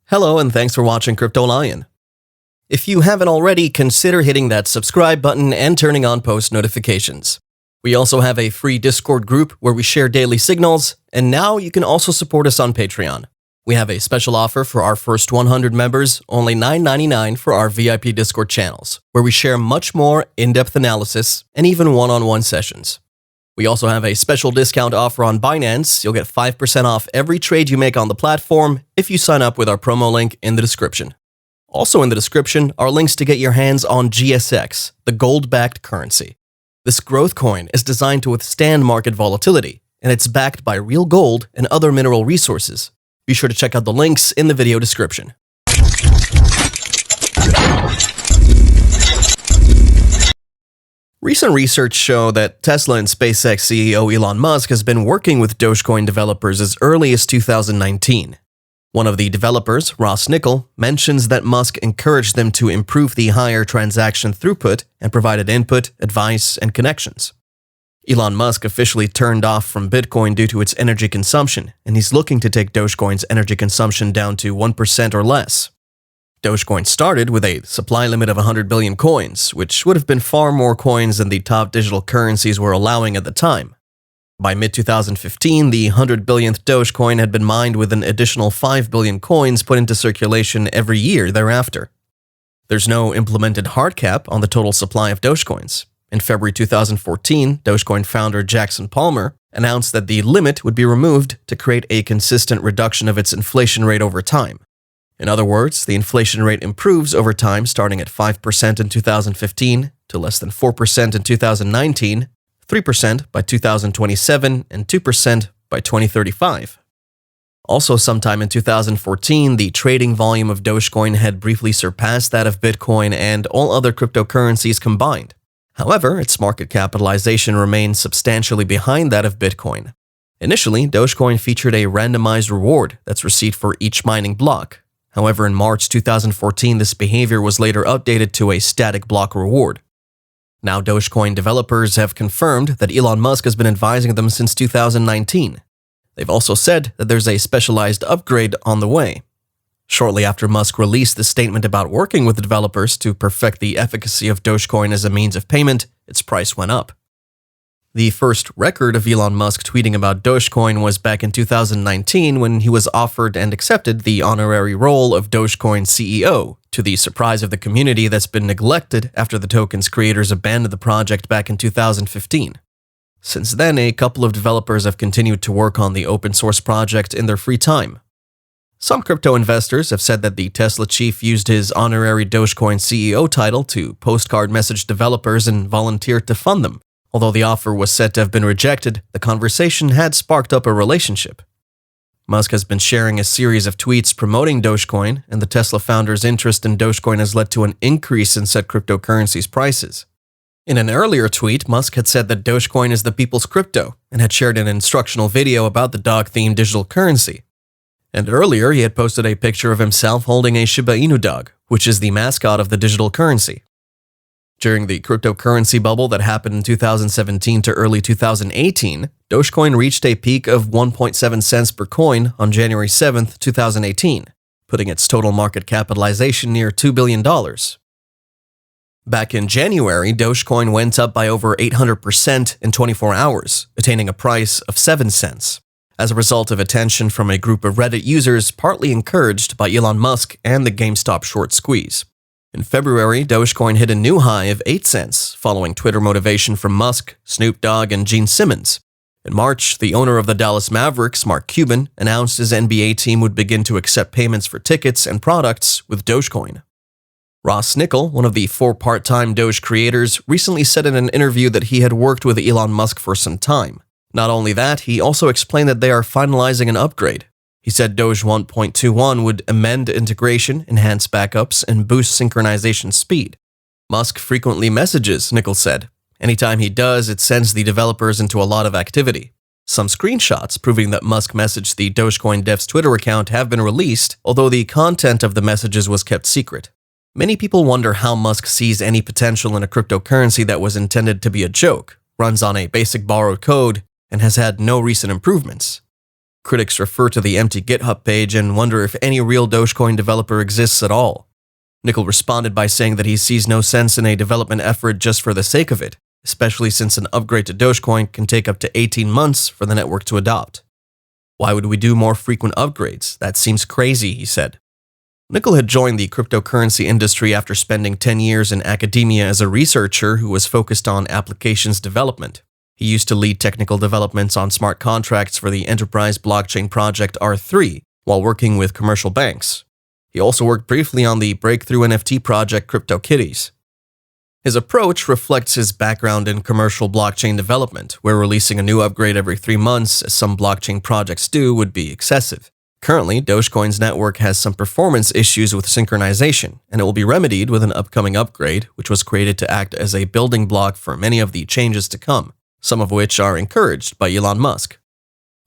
Hello and thanks for watching Crypto Lion. If you haven't already, consider hitting that subscribe button and turning on post notifications. We also have a free Discord group where we share daily signals, and now you can also support us on Patreon. We have a special offer for our first 100 members, only $9.99 for our VIP Discord channels, where we share much more in-depth analysis and even one-on-one sessions. We also have a special discount offer on Binance. You'll get 5% off every trade you make on the platform if you sign up with our promo link in the description. Also in the description are links to get your hands on GSX, the gold-backed currency. This growth coin is designed to withstand market volatility, and it's backed by real gold and other mineral resources. Be sure to check out the links in the video description. Recent research show that Tesla and SpaceX CEO Elon Musk has been working with Dogecoin developers as early as 2019. One of the developers, Ross Nickel, mentions that Musk encouraged them to improve the higher transaction throughput and provided input, advice, and connections. Elon Musk officially turned off from Bitcoin due to its energy consumption, and he's looking to take Dogecoin's energy consumption down to 1% or less. Dogecoin started with a supply limit of 100 billion coins, which would have been far more coins than the top digital currencies were allowing at the time. By mid-2015, the 100 billionth Dogecoin had been mined with an additional 5 billion coins put into circulation every year thereafter. There's no implemented hard cap on the total supply of Dogecoins. In February 2014, Dogecoin founder Jackson Palmer announced that the limit would be removed to create a consistent reduction of its inflation rate over time. In other words, the inflation rate improves over time, starting at 5% in 2015 to less than 4% in 2019, 3% by 2027, and 2% by 2035. Also, sometime in 2014, the trading volume of Dogecoin had briefly surpassed that of Bitcoin and all other cryptocurrencies combined. However, its market capitalization remained substantially behind that of Bitcoin. Initially, Dogecoin featured a randomized reward that's received for each mining block. However, in March 2014, this behavior was later updated to a static block reward. Now, Dogecoin developers have confirmed that Elon Musk has been advising them since 2019. They've also said that there's a specialized upgrade on the way. Shortly after Musk released the statement about working with the developers to perfect the efficacy of Dogecoin as a means of payment, its price went up. The first record of Elon Musk tweeting about Dogecoin was back in 2019 when he was offered and accepted the honorary role of Dogecoin CEO, to the surprise of the community that's been neglected after the token's creators abandoned the project back in 2015. Since then, a couple of developers have continued to work on the open source project in their free time. Some crypto investors have said that the Tesla chief used his honorary Dogecoin CEO title to postcard message developers and volunteered to fund them. Although the offer was said to have been rejected, the conversation had sparked up a relationship. Musk has been sharing a series of tweets promoting Dogecoin, and the Tesla founder's interest in Dogecoin has led to an increase in said cryptocurrency's prices. In an earlier tweet, Musk had said that Dogecoin is the people's crypto, and had shared an instructional video about the dog-themed digital currency. And earlier, he had posted a picture of himself holding a Shiba Inu dog, which is the mascot of the digital currency. During the cryptocurrency bubble that happened in 2017 to early 2018, Dogecoin reached a peak of 1.7 cents per coin on January 7, 2018, putting its total market capitalization near $2 billion. Back in January, Dogecoin went up by over 800% in 24 hours, attaining a price of 7 cents, as a result of attention from a group of Reddit users partly encouraged by Elon Musk and the GameStop short squeeze. In February, Dogecoin hit a new high of 8 cents, following Twitter motivation from Musk, Snoop Dogg, and Gene Simmons. In March, the owner of the Dallas Mavericks, Mark Cuban, announced his NBA team would begin to accept payments for tickets and products with Dogecoin. Ross Nickel, one of the 4 part-time Doge creators, recently said in an interview that he had worked with Elon Musk for some time. Not only that, he also explained that they are finalizing an upgrade. He said Doge 1.21 would amend integration, enhance backups, and boost synchronization speed. Musk frequently messages, Nichols said. Anytime he does, it sends the developers into a lot of activity. Some screenshots proving that Musk messaged the Dogecoin dev's Twitter account have been released, although the content of the messages was kept secret. Many people wonder how Musk sees any potential in a cryptocurrency that was intended to be a joke, runs on a basic borrowed code, and has had no recent improvements. Critics refer to the empty GitHub page and wonder if any real Dogecoin developer exists at all. Nickel responded by saying that he sees no sense in a development effort just for the sake of it, especially since an upgrade to Dogecoin can take up to 18 months for the network to adopt. Why would we do more frequent upgrades? That seems crazy, he said. Nickel had joined the cryptocurrency industry after spending 10 years in academia as a researcher who was focused on applications development. He used to lead technical developments on smart contracts for the enterprise blockchain project R3 while working with commercial banks. He also worked briefly on the breakthrough NFT project CryptoKitties. His approach reflects his background in commercial blockchain development, where releasing a new upgrade every 3 months, as some blockchain projects do, would be excessive. Currently, Dogecoin's network has some performance issues with synchronization, and it will be remedied with an upcoming upgrade, which was created to act as a building block for many of the changes to come, some of which are encouraged by Elon Musk.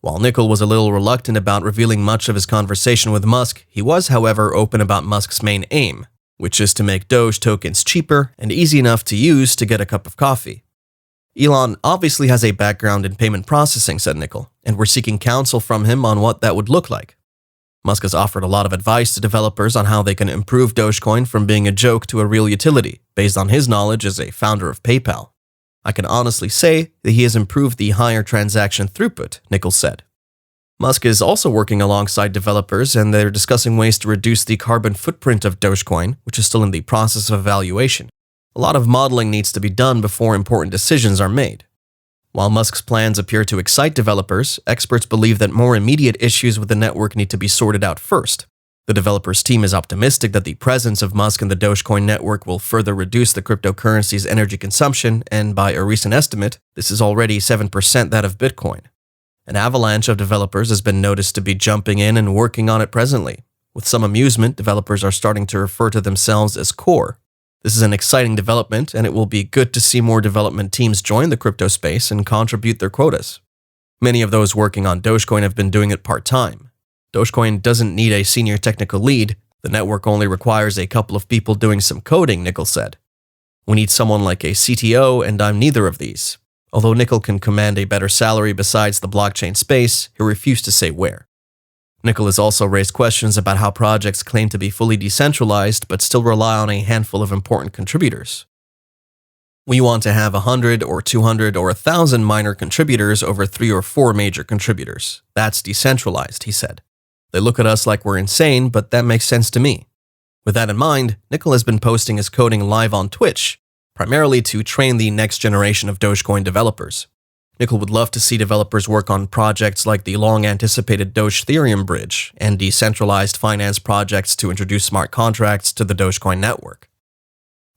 While Nickel was a little reluctant about revealing much of his conversation with Musk, he was, however, open about Musk's main aim, which is to make Doge tokens cheaper and easy enough to use to get a cup of coffee. Elon obviously has a background in payment processing, said Nickel, and we're seeking counsel from him on what that would look like. Musk has offered a lot of advice to developers on how they can improve Dogecoin from being a joke to a real utility, based on his knowledge as a founder of PayPal. I can honestly say that he has improved the higher transaction throughput, Nickel said. Musk is also working alongside developers, and they're discussing ways to reduce the carbon footprint of Dogecoin, which is still in the process of evaluation. A lot of modeling needs to be done before important decisions are made. While Musk's plans appear to excite developers, experts believe that more immediate issues with the network need to be sorted out first. The developers' team is optimistic that the presence of Musk in the Dogecoin network will further reduce the cryptocurrency's energy consumption, and by a recent estimate, this is already 7% that of Bitcoin. An avalanche of developers has been noticed to be jumping in and working on it presently. With some amusement, developers are starting to refer to themselves as core. This is an exciting development, and it will be good to see more development teams join the crypto space and contribute their quotas. Many of those working on Dogecoin have been doing it part-time. Dogecoin doesn't need a senior technical lead. The network only requires a couple of people doing some coding, Nickel said. We need someone like a CTO, and I'm neither of these. Although Nickel can command a better salary besides the blockchain space, he refused to say where. Nickel has also raised questions about how projects claim to be fully decentralized but still rely on a handful of important contributors. We want to have 100 or 200 or 1,000 minor contributors over 3 or 4 major contributors. That's decentralized, he said. They look at us like we're insane, but that makes sense to me. With that in mind, Nickel has been posting his coding live on Twitch, primarily to train the next generation of Dogecoin developers. Nickel would love to see developers work on projects like the long-anticipated Doge Ethereum bridge and decentralized finance projects to introduce smart contracts to the Dogecoin network.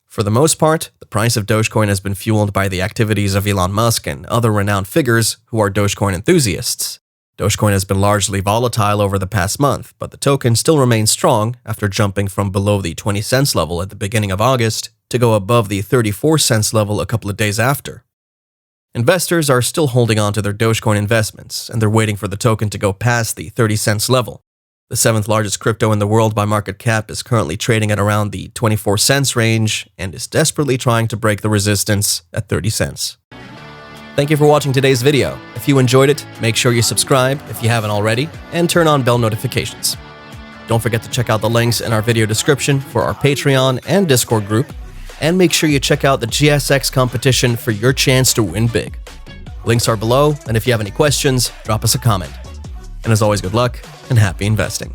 For the most part, the price of Dogecoin has been fueled by the activities of Elon Musk and other renowned figures who are Dogecoin enthusiasts. Dogecoin has been largely volatile over the past month, but the token still remains strong after jumping from below the 20 cents level at the beginning of August to go above the 34 cents level a couple of days after. Investors are still holding on to their Dogecoin investments, and they're waiting for the token to go past the 30 cents level. The 7th largest crypto in the world by market cap is currently trading at around the 24 cents range and is desperately trying to break the resistance at 30 cents. Thank you for watching today's video. If you enjoyed it, make sure you subscribe if you haven't already, and turn on bell notifications. Don't forget to check out the links in our video description for our Patreon and Discord group, and make sure you check out the GSX competition for your chance to win big. Links are below, and if you have any questions, drop us a comment. And as always, good luck and happy investing.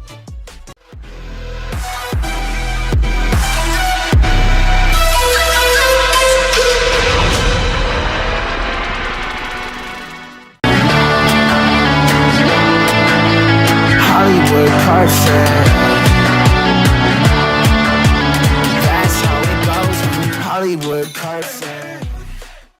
Hollywood perfect. That's how it goes. Hollywood perfect.